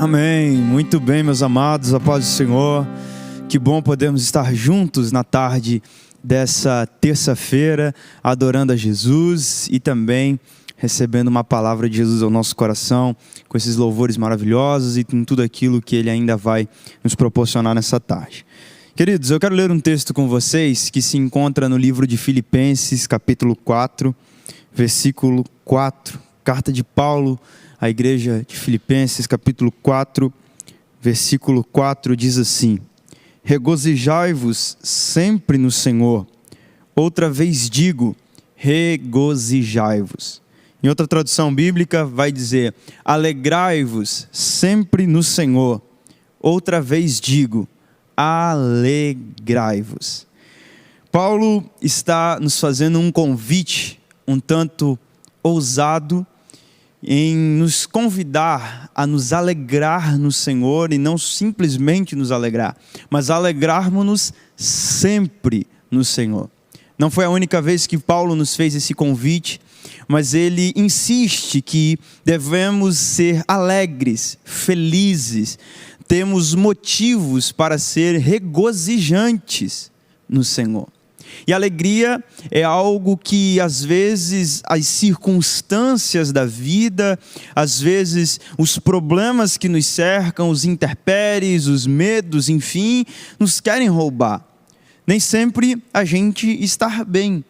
Amém. Muito bem, meus amados, a paz do Senhor. Que bom podermos estar juntos na tarde dessa terça-feira, adorando a Jesus e também recebendo uma palavra de Jesus ao nosso coração, com esses louvores maravilhosos e com tudo aquilo que Ele ainda vai nos proporcionar nessa tarde. Queridos, eu quero ler um texto com vocês que se encontra no livro de Filipenses, capítulo 4, versículo 4. Carta de Paulo à igreja de Filipenses, capítulo 4, versículo 4, diz assim: regozijai-vos sempre no Senhor. Outra vez digo, regozijai-vos. Em outra tradução bíblica vai dizer, alegrai-vos sempre no Senhor. Outra vez digo, alegrai-vos. Paulo está nos fazendo um convite um tanto ousado em nos convidar a nos alegrar no Senhor, e não simplesmente nos alegrar, mas alegrarmos-nos sempre no Senhor. Não foi a única vez que Paulo nos fez esse convite, mas ele insiste que devemos ser alegres, felizes, temos motivos para ser regozijantes no Senhor. E alegria é algo que às vezes as circunstâncias da vida, às vezes os problemas que nos cercam, os intempéries, os medos, enfim, nos querem roubar. Nem sempre a gente está bem.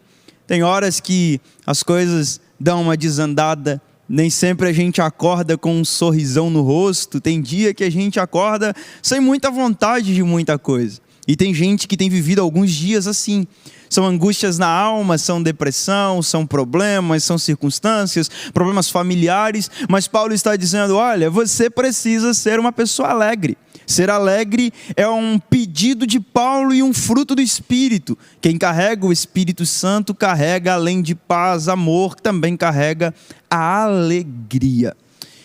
Tem horas que as coisas dão uma desandada, nem sempre a gente acorda com um sorrisão no rosto, tem dia que a gente acorda sem muita vontade de muita coisa. E tem gente que tem vivido alguns dias assim. São angústias na alma, são depressão, são problemas, são circunstâncias, problemas familiares. Mas Paulo está dizendo, olha, você precisa ser uma pessoa alegre. Ser alegre é um pedido de Paulo e um fruto do Espírito. Quem carrega o Espírito Santo carrega, além de paz, amor, também carrega a alegria.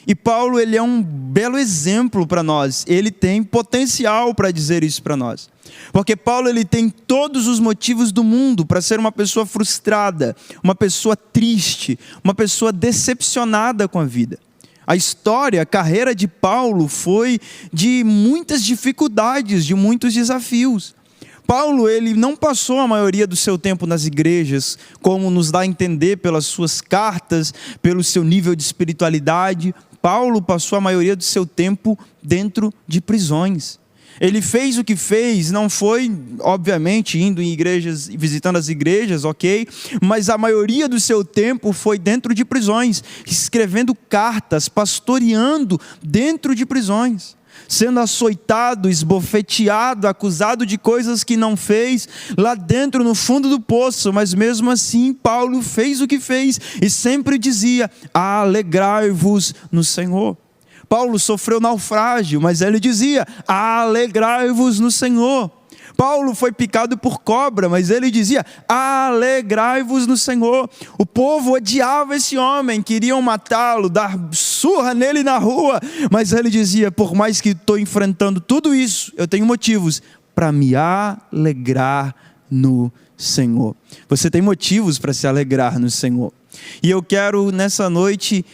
E Paulo, ele é um belo exemplo para nós. Ele tem potencial para dizer isso para nós. Porque Paulo, ele tem todos os motivos do mundo para ser uma pessoa frustrada, uma pessoa triste, uma pessoa decepcionada com a vida. A história, a carreira de Paulo foi de muitas dificuldades, de muitos desafios. Paulo, ele não passou a maioria do seu tempo nas igrejas, como nos dá a entender pelas suas cartas, pelo seu nível de espiritualidade. Paulo passou a maioria do seu tempo dentro de prisões. Ele fez o que fez, não foi, obviamente, indo em igrejas, visitando as igrejas, ok? Mas a maioria do seu tempo foi dentro de prisões, escrevendo cartas, pastoreando dentro de prisões, sendo açoitado, esbofeteado, acusado de coisas que não fez, lá dentro, no fundo do poço. Mas mesmo assim, Paulo fez o que fez e sempre dizia, alegrai-vos no Senhor. Paulo sofreu naufrágio, mas ele dizia, alegrai-vos no Senhor. Paulo foi picado por cobra, mas ele dizia, alegrai-vos no Senhor. O povo odiava esse homem, queriam matá-lo, dar surra nele na rua, mas ele dizia, por mais que estou enfrentando tudo isso, eu tenho motivos para me alegrar no Senhor. Você tem motivos para se alegrar no Senhor. E eu quero nessa noite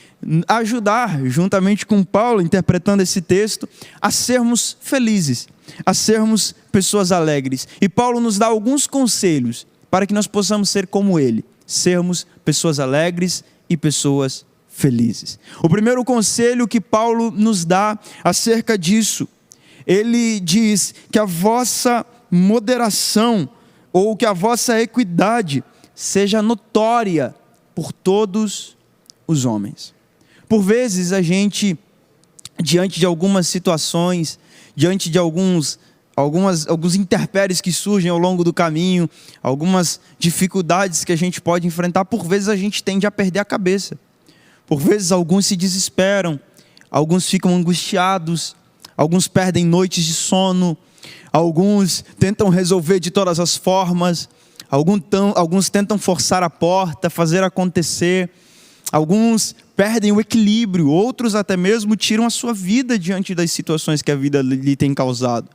ajudar, juntamente com Paulo, interpretando esse texto, a sermos felizes, a sermos pessoas alegres. E Paulo nos dá alguns conselhos para que nós possamos ser como ele, sermos pessoas alegres e pessoas felizes. O primeiro conselho que Paulo nos dá acerca disso, ele diz que a vossa moderação ou que a vossa equidade seja notória por todos os homens. Por vezes a gente, diante de algumas situações, diante de alguns intempéries que surgem ao longo do caminho, algumas dificuldades que a gente pode enfrentar, por vezes a gente tende a perder a cabeça. Por vezes alguns se desesperam, alguns ficam angustiados, alguns perdem noites de sono, alguns tentam resolver de todas as formas, alguns tentam forçar a porta, fazer acontecer, alguns perdem o equilíbrio, outros até mesmo tiram a sua vida diante das situações que a vida lhe tem causado.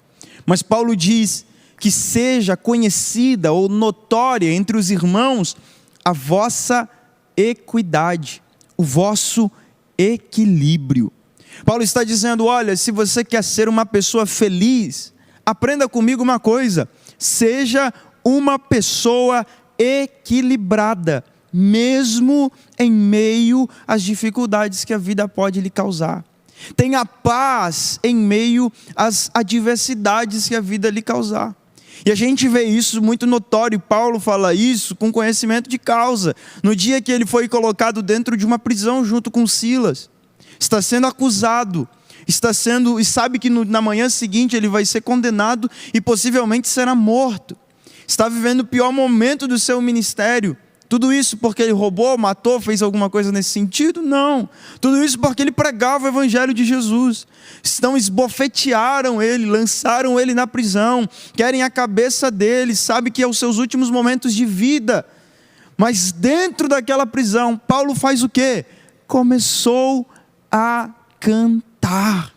Mas Paulo diz que seja conhecida ou notória entre os irmãos a vossa equidade, o vosso equilíbrio. Paulo está dizendo: olha, se você quer ser uma pessoa feliz, aprenda comigo uma coisa: seja uma pessoa equilibrada, mesmo em meio às dificuldades que a vida pode lhe causar. Tenha paz em meio às adversidades que a vida lhe causar. E a gente vê isso muito notório. Paulo fala isso com conhecimento de causa. No dia que ele foi colocado dentro de uma prisão junto com Silas, está sendo acusado, e sabe que na manhã seguinte ele vai ser condenado e possivelmente será morto. Está vivendo o pior momento do seu ministério. Tudo isso porque ele roubou, matou, fez alguma coisa nesse sentido? Não. Tudo isso porque ele pregava o evangelho de Jesus. Então esbofetearam ele, lançaram ele na prisão, querem a cabeça dele, sabe que é os seus últimos momentos de vida. Mas dentro daquela prisão, Paulo faz o quê? Começou a cantar.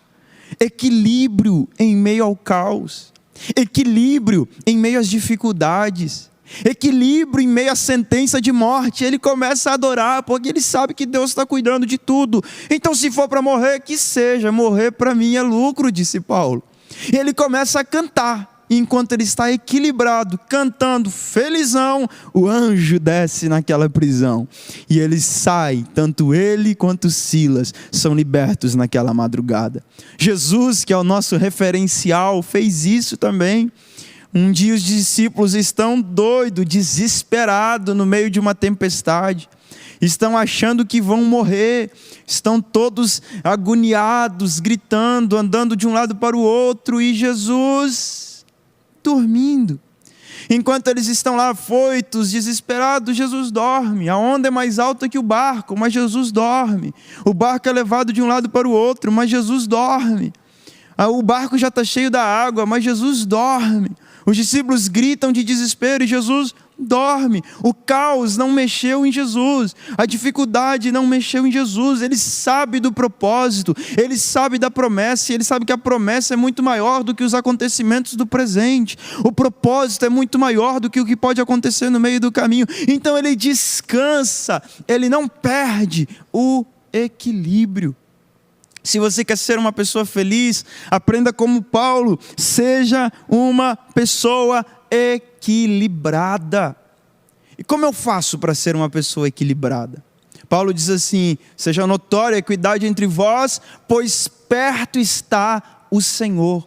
Equilíbrio em meio ao caos. Equilíbrio em meio às dificuldades. Equilíbrio em meio à sentença de morte. Ele começa a adorar, porque ele sabe que Deus está cuidando de tudo. Então, se for para morrer, que seja. Morrer para mim é lucro, disse Paulo. E ele começa a cantar. E enquanto ele está equilibrado, cantando, felizão, o anjo desce naquela prisão. E ele sai, tanto ele quanto Silas são libertos naquela madrugada. Jesus, que é o nosso referencial, fez isso também. Um dia os discípulos estão doidos, desesperados no meio de uma tempestade. Estão achando que vão morrer. Estão todos agoniados, gritando, andando de um lado para o outro. E Jesus dormindo. Enquanto eles estão lá afoitos, desesperados, Jesus dorme. A onda é mais alta que o barco, mas Jesus dorme. O barco é levado de um lado para o outro, mas Jesus dorme. O barco já está cheio da água, mas Jesus dorme. Os discípulos gritam de desespero e Jesus dorme. O caos não mexeu em Jesus. A dificuldade não mexeu em Jesus. Ele sabe do propósito. Ele sabe da promessa. E ele sabe que a promessa é muito maior do que os acontecimentos do presente. O propósito é muito maior do que o que pode acontecer no meio do caminho. Então ele descansa. Ele não perde o equilíbrio. Se você quer ser uma pessoa feliz, aprenda como Paulo. Seja uma pessoa equilibrada. E como eu faço para ser uma pessoa equilibrada? Paulo diz assim: seja notória a equidade entre vós, pois perto está o Senhor.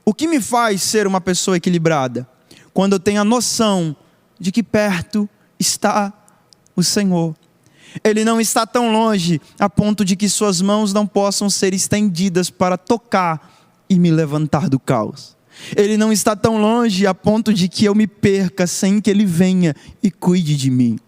O que me faz ser uma pessoa equilibrada? Quando eu tenho a noção de que perto está o Senhor. Ele não está tão longe a ponto de que suas mãos não possam ser estendidas para tocar e me levantar do caos. Ele não está tão longe a ponto de que eu me perca sem que Ele venha e cuide de mim.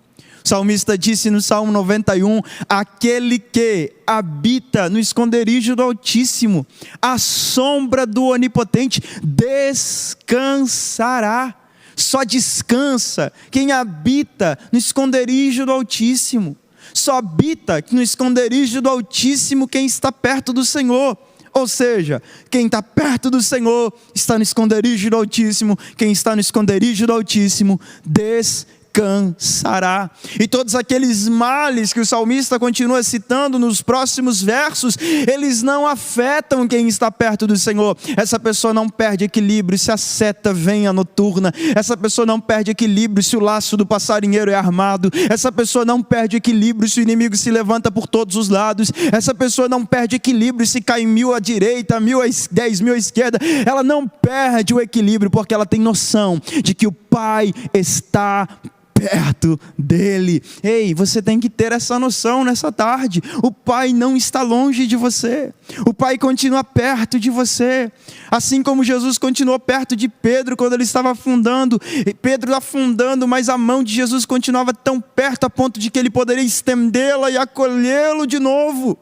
O salmista disse no Salmo 91, aquele que habita no esconderijo do Altíssimo, à sombra do Onipotente, descansará. Só descansa quem habita no esconderijo do Altíssimo. Só habita no esconderijo do Altíssimo quem está perto do Senhor. Ou seja, quem está perto do Senhor está no esconderijo do Altíssimo. Quem está no esconderijo do Altíssimo descansará. E todos aqueles males que o salmista continua citando nos próximos versos, eles não afetam quem está perto do Senhor. Essa pessoa não perde equilíbrio se a seta vem a noturna. Essa pessoa não perde equilíbrio se o laço do passarinheiro é armado. Essa pessoa não perde equilíbrio se o inimigo se levanta por todos os lados. Essa pessoa não perde equilíbrio se cai 1000 à direita, 10.000 à esquerda. Ela não perde o equilíbrio porque ela tem noção de que o Pai está perto dele. Ei, você tem que ter essa noção nessa tarde. O Pai não está longe de você. O Pai continua perto de você. Assim como Jesus continuou perto de Pedro quando ele estava afundando. Pedro afundando, mas a mão de Jesus continuava tão perto a ponto de que ele poderia estendê-la e acolhê-lo de novo.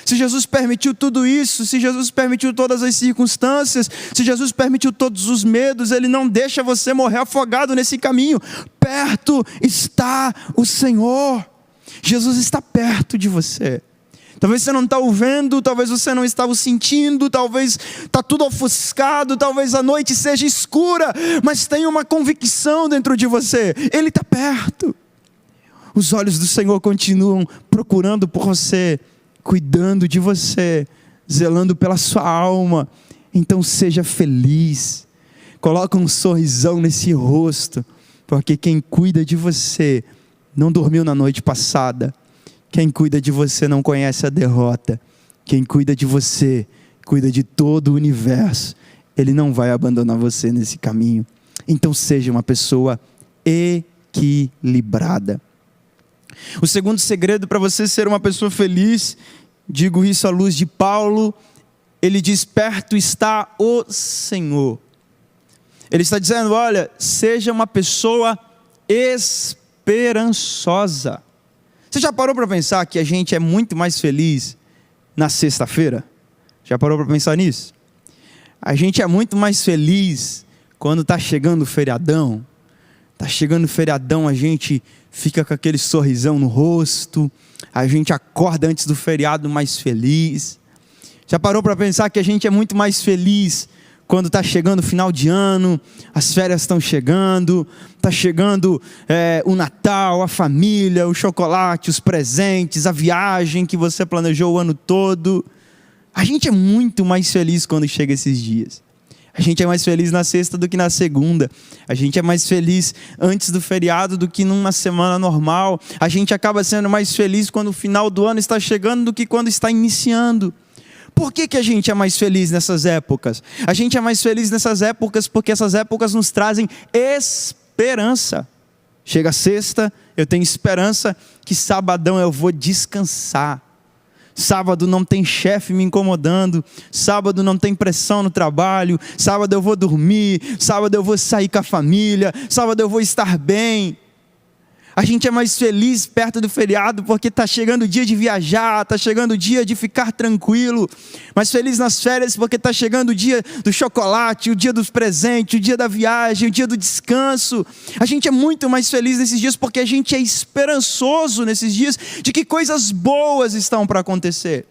Se Jesus permitiu tudo isso, se Jesus permitiu todas as circunstâncias, se Jesus permitiu todos os medos, Ele não deixa você morrer afogado nesse caminho. Perto está o Senhor. Jesus está perto de você. Talvez você não está o vendo, talvez você não está o sentindo, talvez está tudo ofuscado, talvez a noite seja escura, mas tem uma convicção dentro de você. Ele está perto. Os olhos do Senhor continuam procurando por você, cuidando de você zelando pela sua alma. Então seja feliz, coloca um sorrisão nesse rosto, porque quem cuida de você não dormiu na noite passada, quem cuida de você não conhece a derrota, quem cuida de você, cuida de todo o universo, Ele não vai abandonar você nesse caminho. Então seja uma pessoa equilibrada. O segundo segredo para você ser uma pessoa feliz, digo isso à luz de Paulo, ele diz: perto está o Senhor. Ele está dizendo: olha, seja uma pessoa esperançosa. Você já parou para pensar que a gente é muito mais feliz na sexta-feira? Já parou para pensar nisso? A gente é muito mais feliz quando está chegando o feriadão. Está chegando o feriadão, a gente fica com aquele sorrisão no rosto, a gente acorda antes do feriado mais feliz. Já parou para pensar que a gente é muito mais feliz quando está chegando o final de ano, as férias estão chegando, está chegando o Natal, a família, o chocolate, os presentes, a viagem que você planejou o ano todo. A gente é muito mais feliz quando chega esses dias. A gente é mais feliz na sexta do que na segunda. A gente é mais feliz antes do feriado do que numa semana normal. A gente acaba sendo mais feliz quando o final do ano está chegando do que quando está iniciando. Por que a gente é mais feliz nessas épocas? A gente é mais feliz nessas épocas porque essas épocas nos trazem esperança. Chega sexta, eu tenho esperança que sabadão eu vou descansar. Sábado não tem chefe me incomodando, sábado não tem pressão no trabalho, sábado eu vou dormir, sábado eu vou sair com a família, sábado eu vou estar bem. A gente é mais feliz perto do feriado porque está chegando o dia de viajar, está chegando o dia de ficar tranquilo. Mais feliz nas férias porque está chegando o dia do chocolate, o dia dos presentes, o dia da viagem, o dia do descanso. A gente é muito mais feliz nesses dias porque a gente é esperançoso nesses dias de que coisas boas estão para acontecer.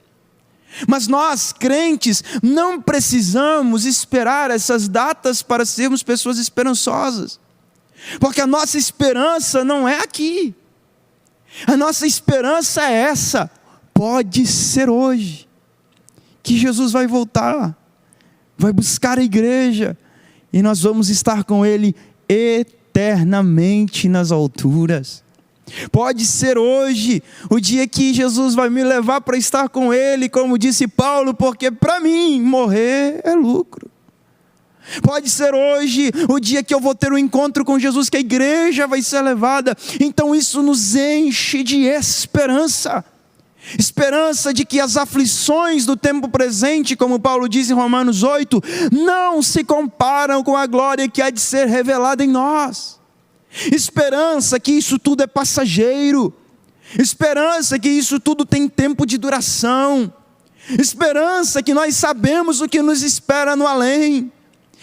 Mas nós, crentes, não precisamos esperar essas datas para sermos pessoas esperançosas. Porque a nossa esperança não é aqui. A nossa esperança é essa. Pode ser hoje que Jesus vai voltar, vai buscar a igreja, e nós vamos estar com Ele eternamente nas alturas. Pode ser hoje o dia que Jesus vai me levar para estar com Ele, como disse Paulo, porque para mim morrer é lucro. Pode ser hoje o dia que eu vou ter um encontro com Jesus, que a igreja vai ser levada. Então isso nos enche de esperança. Esperança de que as aflições do tempo presente, como Paulo diz em Romanos 8, não se comparam com a glória que há de ser revelada em nós. Esperança que isso tudo é passageiro. Esperança que isso tudo tem tempo de duração. Esperança que nós sabemos o que nos espera no além.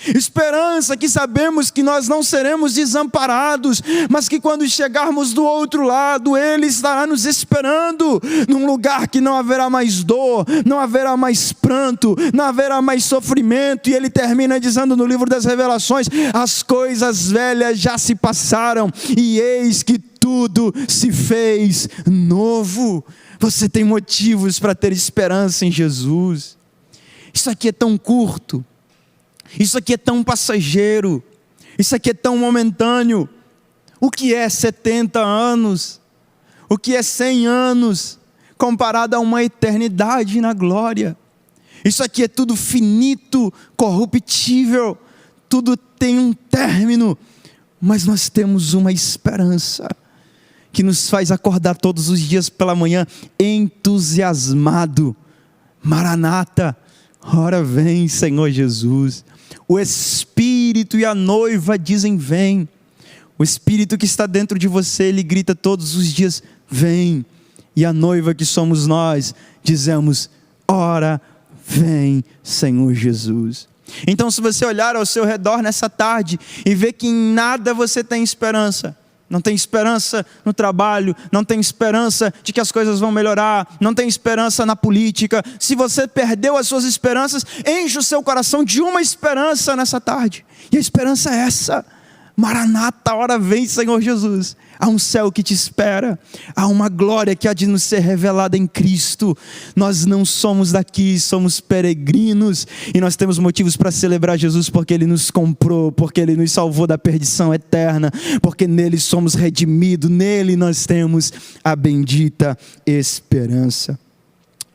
Esperança que sabemos que nós não seremos desamparados, mas que quando chegarmos do outro lado, Ele estará nos esperando, num lugar que não haverá mais dor, não haverá mais pranto, não haverá mais sofrimento. E Ele termina dizendo no livro das Revelações: as coisas velhas já se passaram, e eis que tudo se fez novo. Você tem motivos para ter esperança em Jesus. Isso aqui é tão curto. Isso aqui é tão passageiro, isso aqui é tão momentâneo. O que é 70 anos? O que é 100 anos? Comparado a uma eternidade na glória. Isso aqui é tudo finito, corruptível, tudo tem um término. Mas nós temos uma esperança que nos faz acordar todos os dias pela manhã entusiasmado. Maranata, ora vem, Senhor Jesus. O Espírito e a noiva dizem: vem. O Espírito que está dentro de você, ele grita todos os dias: vem. E a noiva que somos nós, dizemos: ora vem, Senhor Jesus. Então, se você olhar ao seu redor nessa tarde e ver que em nada você tem esperança, não tem esperança no trabalho, não tem esperança de que as coisas vão melhorar, não tem esperança na política. Se você perdeu as suas esperanças, enche o seu coração de uma esperança nessa tarde. E a esperança é essa: Maranata, a hora vem, Senhor Jesus. Há um céu que te espera, há uma glória que há de nos ser revelada em Cristo. Nós não somos daqui, somos peregrinos, e nós temos motivos para celebrar Jesus, porque Ele nos comprou, porque Ele nos salvou da perdição eterna, porque nele somos redimidos, nele nós temos a bendita esperança.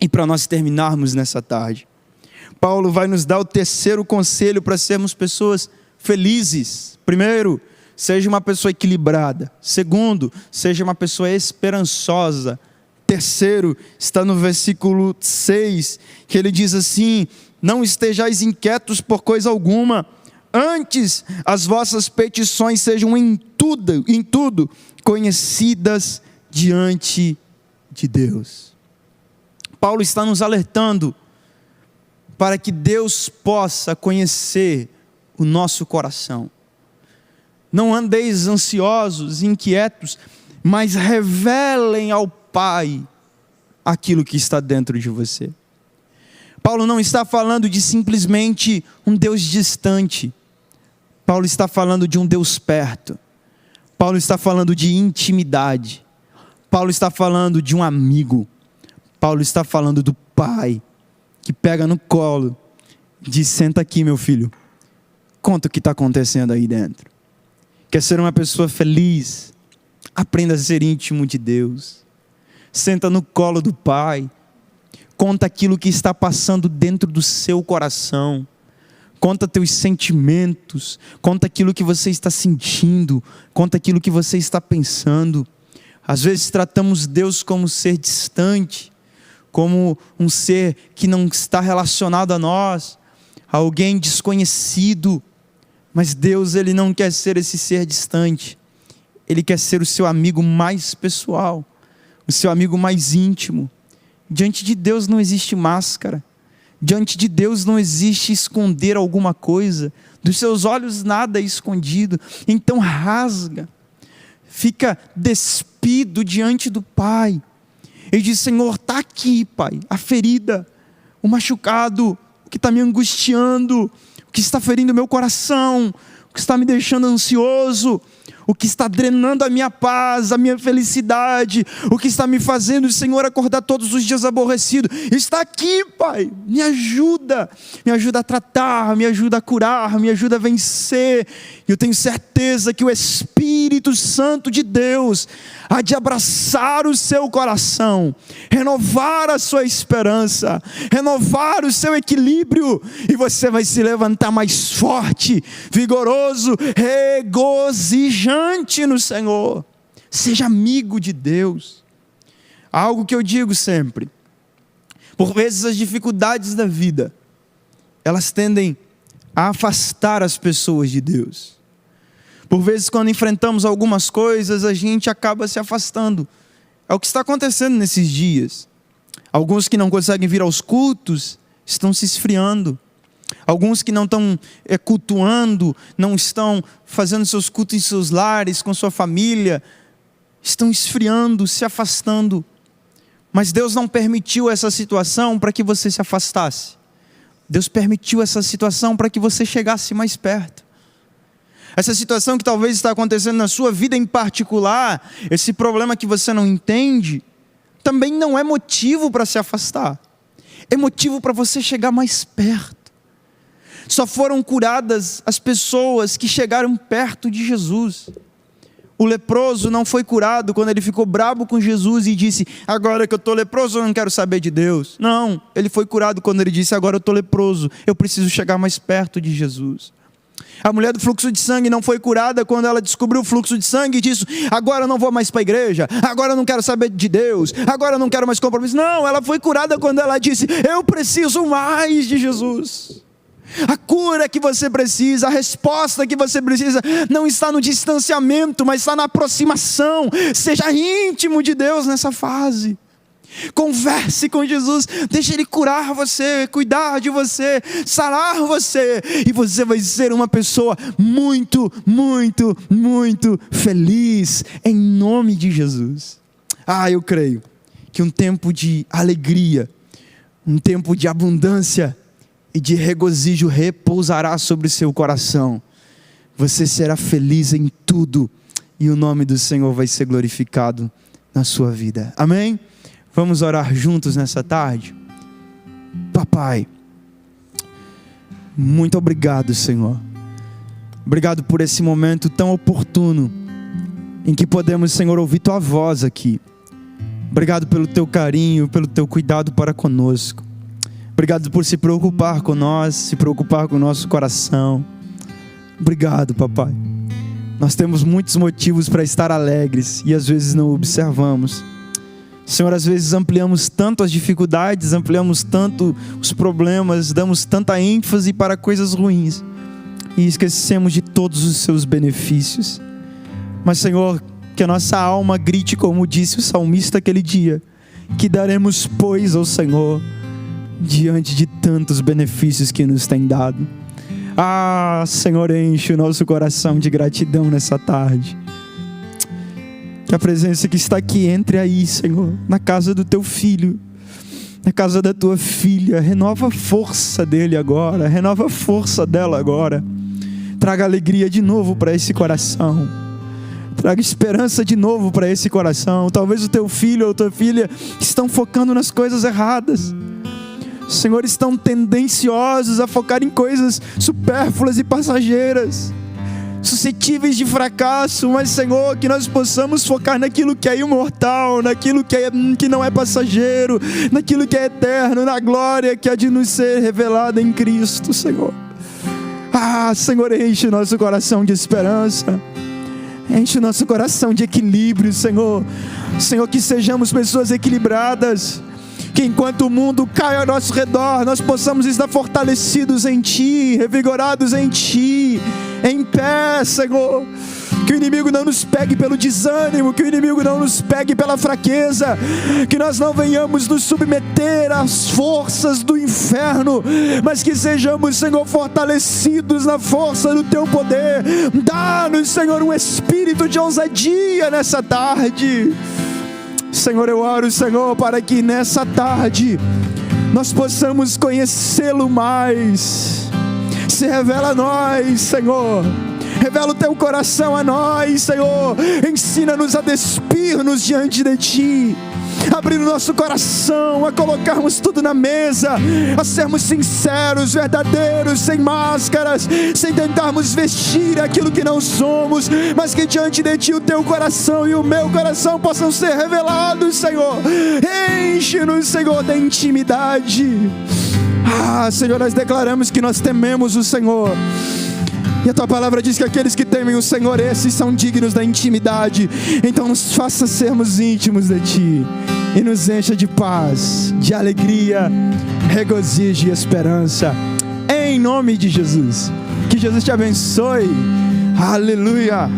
E para nós terminarmos nessa tarde, Paulo vai nos dar o terceiro conselho para sermos pessoas felizes. Primeiro, seja uma pessoa equilibrada. Segundo, seja uma pessoa esperançosa. Terceiro, está no versículo 6, que ele diz assim: não estejais inquietos por coisa alguma, antes as vossas petições sejam em tudo conhecidas diante de Deus. Paulo está nos alertando para que Deus possa conhecer o nosso coração. Não andeis ansiosos, inquietos, mas revelem ao Pai aquilo que está dentro de você. Paulo não está falando de simplesmente um Deus distante. Paulo está falando de um Deus perto. Paulo está falando de intimidade. Paulo está falando de um amigo. Paulo está falando do Pai, que pega no colo e diz: senta aqui, meu filho, conta o que está acontecendo aí dentro. Quer ser uma pessoa feliz? Aprenda a ser íntimo de Deus. Senta no colo do Pai. Conta aquilo que está passando dentro do seu coração. Conta teus sentimentos. Conta aquilo que você está sentindo. Conta aquilo que você está pensando. Às vezes tratamos Deus como um ser distante, como um ser que não está relacionado a nós, alguém desconhecido. Mas Deus, Ele não quer ser esse ser distante. Ele quer ser o seu amigo mais pessoal, o seu amigo mais íntimo. Diante de Deus não existe máscara. Diante de Deus não existe esconder alguma coisa. Dos seus olhos nada é escondido. Então rasga. Fica despido diante do Pai. Ele diz: Senhor, está aqui, Pai, a ferida, o machucado, o que está me angustiando, o que está ferindo o meu coração, o que está me deixando ansioso, o que está drenando a minha paz, a minha felicidade, o que está me fazendo, Senhor, acordar todos os dias aborrecido. Está aqui, Pai, me ajuda a tratar, me ajuda a curar, me ajuda a vencer. Eu tenho certeza que o Espírito Santo de Deus há de abraçar o seu coração, renovar a sua esperança, renovar o seu equilíbrio, e você vai se levantar mais forte, vigoroso, regozijante no Senhor. Seja amigo de Deus. Algo que eu digo sempre: por vezes as dificuldades da vida, elas tendem a afastar as pessoas de Deus. Por vezes, quando enfrentamos algumas coisas, a gente acaba se afastando. É o que está acontecendo nesses dias. Alguns que não conseguem vir aos cultos estão se esfriando. Alguns que não estão cultuando, não estão fazendo seus cultos em seus lares, com sua família, estão esfriando, se afastando. Mas Deus não permitiu essa situação para que você se afastasse. Deus permitiu essa situação para que você chegasse mais perto. Essa situação que talvez está acontecendo na sua vida em particular, esse problema que você não entende, também não é motivo para se afastar. É motivo para você chegar mais perto. Só foram curadas as pessoas que chegaram perto de Jesus. O leproso não foi curado quando ele ficou bravo com Jesus e disse: agora que eu estou leproso eu não quero saber de Deus. Não, ele foi curado quando ele disse: agora eu estou leproso, eu preciso chegar mais perto de Jesus. A mulher do fluxo de sangue não foi curada quando ela descobriu o fluxo de sangue e disse: agora eu não vou mais para a igreja, agora eu não quero saber de Deus, agora eu não quero mais compromisso. Não, ela foi curada quando ela disse: eu preciso mais de Jesus. A cura que você precisa, a resposta que você precisa, não está no distanciamento, mas está na aproximação. Seja íntimo de Deus nessa fase. Converse com Jesus, deixe Ele curar você, cuidar de você, sarar você, e você vai ser uma pessoa muito, muito, muito feliz, em nome de Jesus. Eu creio que um tempo de alegria, um tempo de abundância e de regozijo repousará sobre o seu coração. você será feliz em tudo, e o nome do Senhor vai ser glorificado na sua vida. Amém? Vamos orar juntos nessa tarde? Papai, muito obrigado, Senhor. Obrigado por esse momento tão oportuno, em que podemos, Senhor, ouvir Tua voz aqui. Obrigado pelo Teu carinho, pelo Teu cuidado para conosco. Obrigado por se preocupar com nós, se preocupar com o nosso coração. Obrigado, papai. Nós temos muitos motivos para estar alegres e às vezes não observamos. Senhor, às vezes ampliamos tanto as dificuldades, ampliamos tanto os problemas, damos tanta ênfase para coisas ruins e esquecemos de todos os seus benefícios. Mas, Senhor, que a nossa alma grite, como disse o salmista aquele dia: que daremos, pois, ao Senhor diante de tantos benefícios que nos tem dado. Ah, Senhor, enche o nosso coração de gratidão nessa tarde. Que a presença que está aqui entre aí, Senhor, na casa do Teu Filho, na casa da Tua filha. Renova a força dele agora, renova a força dela agora. Traga alegria de novo para esse coração. Traga esperança de novo para esse coração. Talvez o Teu filho ou Tua filha estão focando nas coisas erradas. Senhor, estão tendenciosos a focar em coisas supérfluas e passageiras, suscetíveis de fracasso. Mas, Senhor, que nós possamos focar naquilo que é imortal, naquilo que não é passageiro, naquilo que é eterno, na glória que há de nos ser revelada em Cristo, Senhor. Ah, Senhor, enche o nosso coração de esperança, enche o nosso coração de equilíbrio, Senhor. Senhor, que sejamos pessoas equilibradas, que enquanto o mundo cai ao nosso redor, nós possamos estar fortalecidos em Ti, revigorados em Ti, em pé, Senhor. Que o inimigo não nos pegue pelo desânimo, que o inimigo não nos pegue pela fraqueza, que nós não venhamos nos submeter às forças do inferno, mas que sejamos, Senhor, fortalecidos na força do Teu poder. Dá-nos, Senhor, um espírito de ousadia nessa tarde. Senhor, eu oro, Senhor, para que nessa tarde nós possamos conhecê-lo mais. Se revela a nós, Senhor. Revela o Teu coração a nós, Senhor. Ensina-nos a despir-nos diante de Ti, abrir o nosso coração, a colocarmos tudo na mesa, a sermos sinceros, verdadeiros, sem máscaras, sem tentarmos vestir aquilo que não somos, mas que diante de Ti o Teu coração e o meu coração possam ser revelados, Senhor. Enche-nos, Senhor, da intimidade. Ah, Senhor, nós declaramos que nós tememos o Senhor, e a Tua palavra diz que aqueles que temem o Senhor, esses são dignos da intimidade. Então nos faça sermos íntimos de Ti, e nos encha de paz, de alegria, regozijo e esperança, em nome de Jesus. Que Jesus te abençoe. Aleluia.